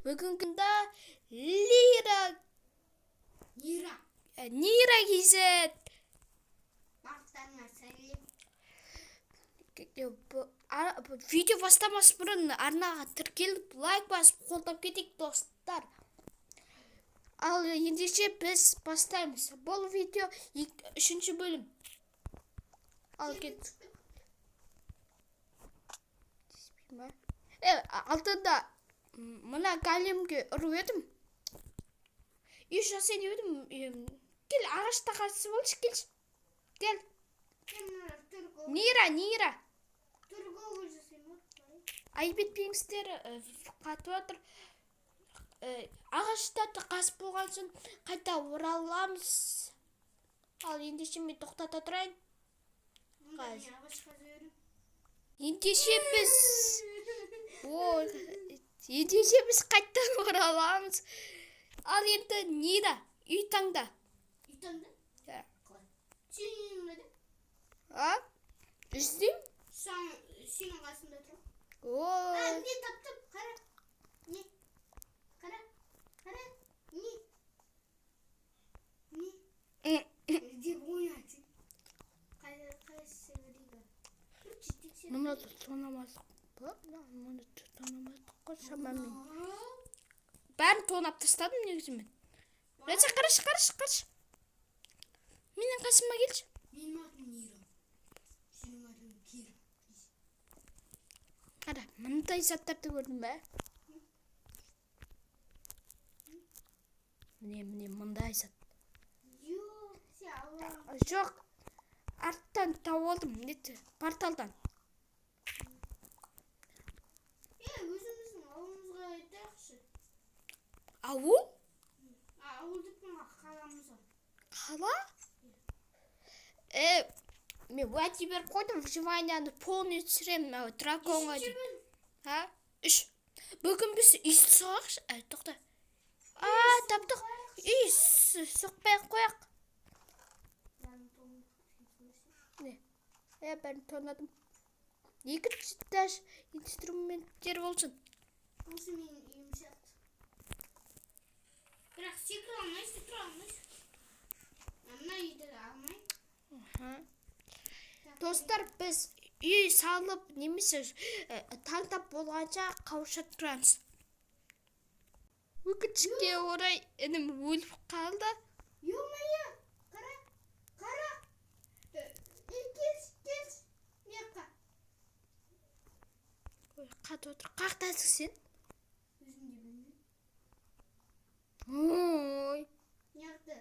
бүгінгі Nira.kz видео бастамас бұрын арнаға тіркеліп лайк басып қолдап кетейік достар. Ал ендеше біз бастаймыз. Бұл видео 3-ші бөлім. Ал кет. Алтында мына големге ұрып едім. Үй жасайын едім. Кел, ағашта қарсы болшы, келші. Кел. Nira. Айып етпеңіздер, қатып отыр. Ағашта қасып болған соң қайта ораламыз. Ал ендеше мен тоқтата тұрайын. Ендеше біз қайттан ораламыз. Ал енді Nira, үй таңда. Үй таңда? Сенің Үздейм? Сенің қасында тұр. Не таптым? Қара. Не? Қара. Не? Деп ойнатың. Қайсы бірейді? Мұны тонамаздық ба? Мұны тонамаздық қой шамамен. Бәрін тонап тастадым негізімен. Қараш. Менің қасыма келші. Менің атым Nira. Сенің атың Kira. Қара, мұндай заттарды көрдің бә? Міне мұндай зат. Жоқ, арттан тауылдым, порталдан. Өзіміздің ауылымызға айтайықшы. Ауыл? Ауылдың қаламызға. Қала? Мен уәде беріп қойдым, выживанияны полный түсіремін, драконға деп. 3. Бүгін біз үй соғақшы. Тоқта. Таптық. Үй соқпай қояқ. Бәрін тонадым. Екінші дәш инструменттер болсын. Осы менің үйім сияқты. Бірақ секір алмайсың, тұра алмайсың. Мына үйді алмайын. Достар, біз үй салып немесе таңдап болғанша қауышып тұрамыз. Өкінішке орай інім өліп қалды. Ё-моё, қара. Келс. Меққа. Қат отыр. Қақтасың сен? Өзім де білмеймін. Ой. Неғды?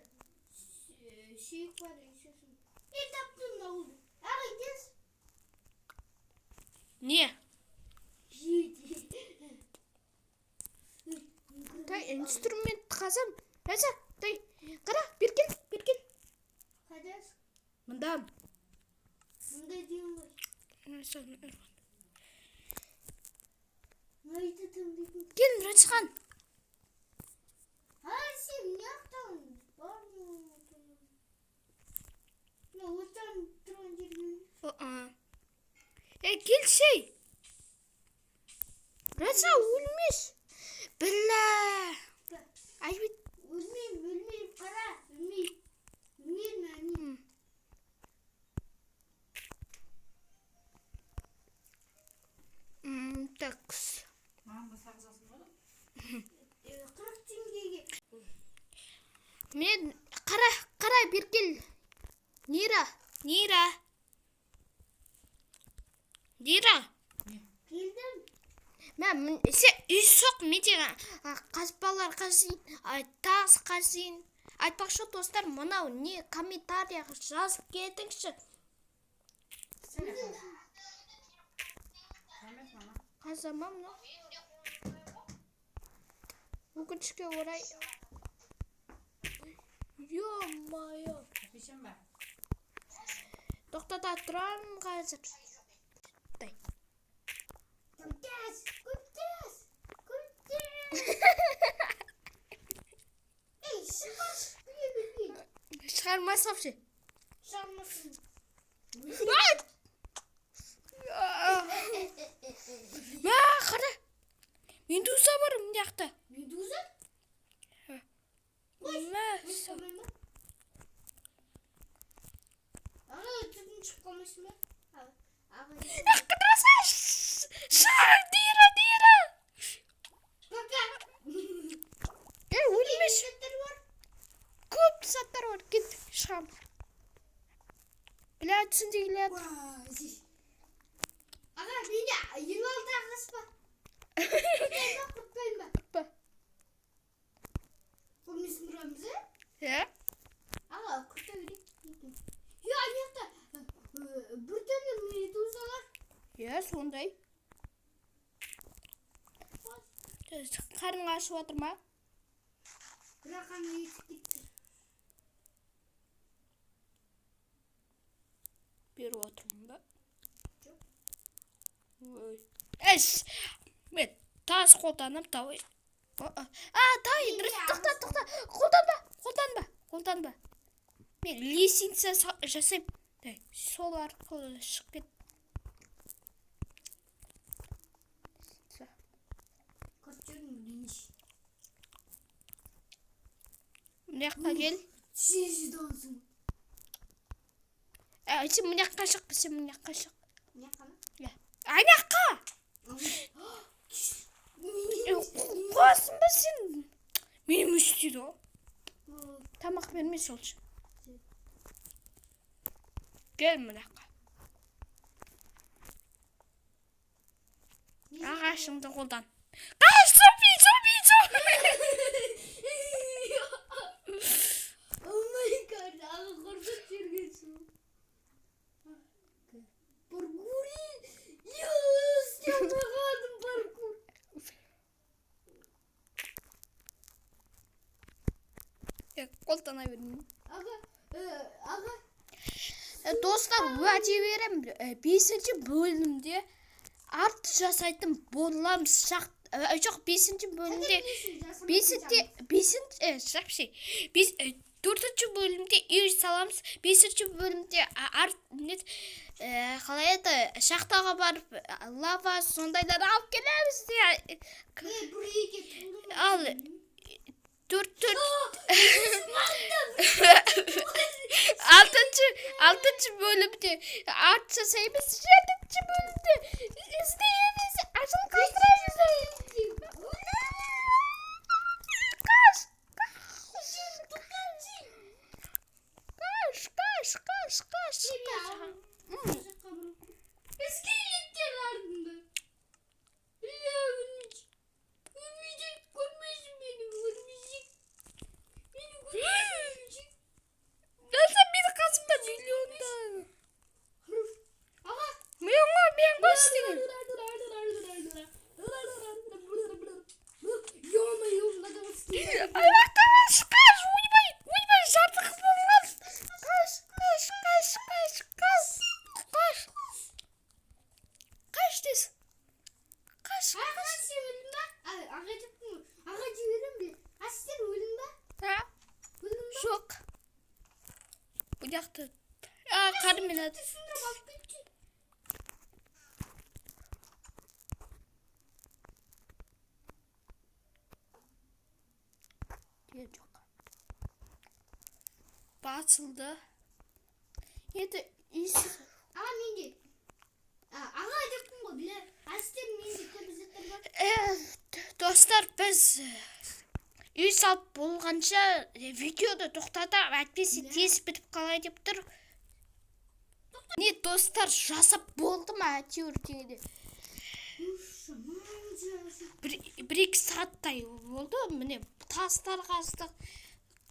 Сүйік бар үйсесін. Таптым ауылды. Ағай, келс. Не? Инструмент қазам. Қара, берген. Қайдасың? Мұндам. Мұндай дейін ғой. Найды таңдайтын. Кел, Раджхан. Сен неқтауын? Бар не отырын? Отырын тұрған жермен. Келшей. Раджа, өлмеш. Білі. Айбет. Өлмейм, қара. Өлмейм. Такс. Маған басқа қызасын ғой? 40 теңгеге. Мен қара беркел. Nira. Келдім. Сен үй соқ, мен деген қазбалар қазейін, тағыз қазейін. Айтпақшы достар, мұнау не комментарияға жазып кетіңші. Қазама мұны. Өкінішке орай. Ё-моё. Тоқтата тұрам қазір. Көптес. Шығармасам ше. Шығармасын. Қара. Медуза бар мына жақта. Қоймай ма? Аға, түтін шығып қалмайсың ба? Аға, Қыдыраса! Нира! Пока! Өлмеш! Заттар бар. Көп заттар бар. Кет, шығам. Бля, түсінде келеді. Аға, менде 26 ағыс ба? Құтпайын ба? Ба. Көрмесін бұрамыз, Аға, құтпай берейік. Аяқта бір түрлі медузалар. Сондай. Қарың ашып отыр ма? Бірақ ана етіп кетті. Беріп отырмын ба? Жоқ. Мен тас қолданып тауы. Тауы, тоқта. Қолданба. Мен лестница жасайым. Сол арқылы шығып кет. Мына жаққа кел. Сен мына жаққа шық. Ана жаққа! Қосын ба сен? Менің өстеді о. Тамақ берме сол үшін. Кел мына жаққа. Ағашыңды қолдан. Қаш, зомби! Oh my god, аға қорқып жүргенсің. Паркурин! Істеп тағадым паркур. Қолдана бермеймін. Аға. Достар, уәде берем. 5-ші бөлімде арт жасайтын боламыз. Жоқ, 5-ші бөлімде 4-ші бөлімде үй саламыз. 5-ші бөлімде қалай еді, шахтаға барып лава сондайлар алып келеміз. Ал 6-ші бөлімде арт жасаймыз. 7-ші бөлімде іздейміз. Ашын қастырамыз. Қаш. Скелеттер артында. Өрмейдек, көрмейсің мені, өрмейдек. Наса менің қасымда миллиондар. Аға. Мен қостың. Ё-моё, надо вот стелить. Аяқтамас, қаш, ойбай, жартық болған. Қаш дес. Қаш. Аға, сен өлдің ба? Аға жіберем бе? Сен өлдің ба? Жоқ. Бұл жақты. Қармен ады. Түсіндіріп алып кетті. Жоқ. Басылды. Еді иісі. Аға менде. Аға деппін ғой, біле. Сен менде көп заттар бар. Достар, біз үй салып болғанша видеоды тоқтатып, әйтпесе тез бітіп қалай деп тұр. Не, достар, жасап болды ма әйтеуір дегенде? Бір-екі сағаттай болды. Міне тастар қастық.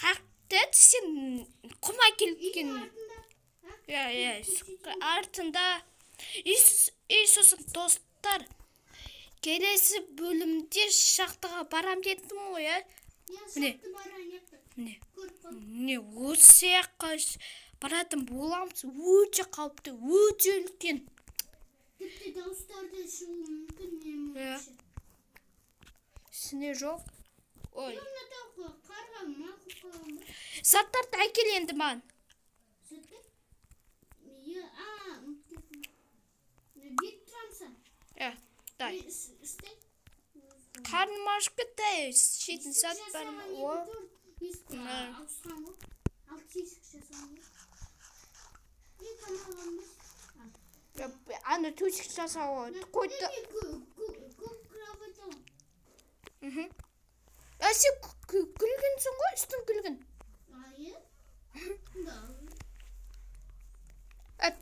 Қақты сен құм әкелген. Артында. Үй сосын достар. Келесі бөлімде шахтаға барам дедім ғой, Міне, осы жаққа баратын боламыз. Өте қауіпті, өте үлкен. Тіпті дауыстарды шығуы мүмкін мен. Сіне жоқ. Ой. Қарға мақып қалам ба? Заттарды әкел енді маған. Заттар? Бет тұрамсың? Дай. Қарным ашып кетті. Шетін зат бар ма? есік ауысқан ғой. Ал тесік жасаған ғой. Не тамағымыз? Ана төсек жасауы қойды. Көп кровать алам. Сен күлгінсің ғой, үстің күлгін. Айы? Да.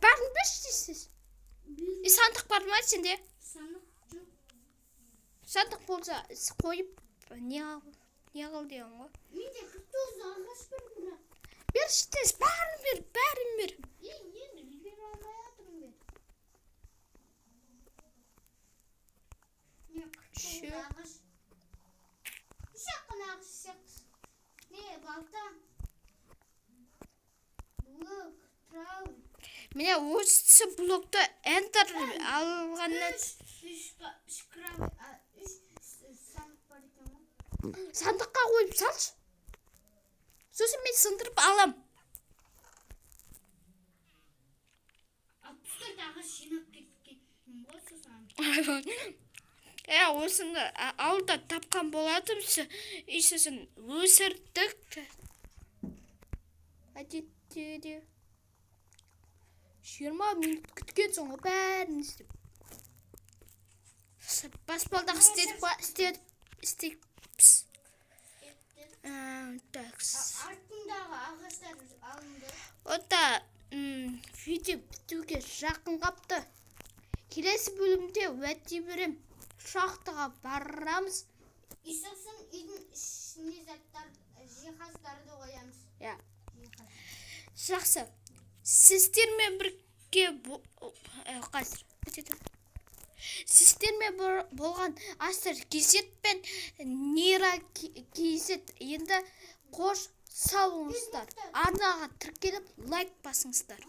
Бәрін берші дейсіз. Сандық бар ма сенде? Сандық жоқ. Сандық болса қойып не қыл деген ғой. Менде 49 ағаш бар бірақ. Берші дейсіз, бәрін бер. Енді бере алмай жатырмын мен. Не 49 ағаш. Шаққан ағаш сияқты. Не балта? Блок, трау. Міне осы блокты энтер алғаннан Үш сандық бар екен ғой. сандыққа қойып салшы. Сосын мен сындырып алам. 64 ағаш жинап кеткен ғой сосын. Осыны ауылда тапқан болатымсы, сосын өсірдік. Әдеттеде 20 минут күткен соң бәрін істеп. Баспалдақ істедік. Такс. Артындағы ағаштар алынды. Ота видео бітуге жақын қапты. Келесі бөлімде уәде берем. Шахтаға барамыз. Сосын үйдің ішіне заттар, жиһаздарды қоямыз. Жақсы. Сіздермен бірге қазір сіздермен болған Aster.kz пен Nira.kz енді қош салыңыздар. Арнаға тіркеліп лайк басыңыздар.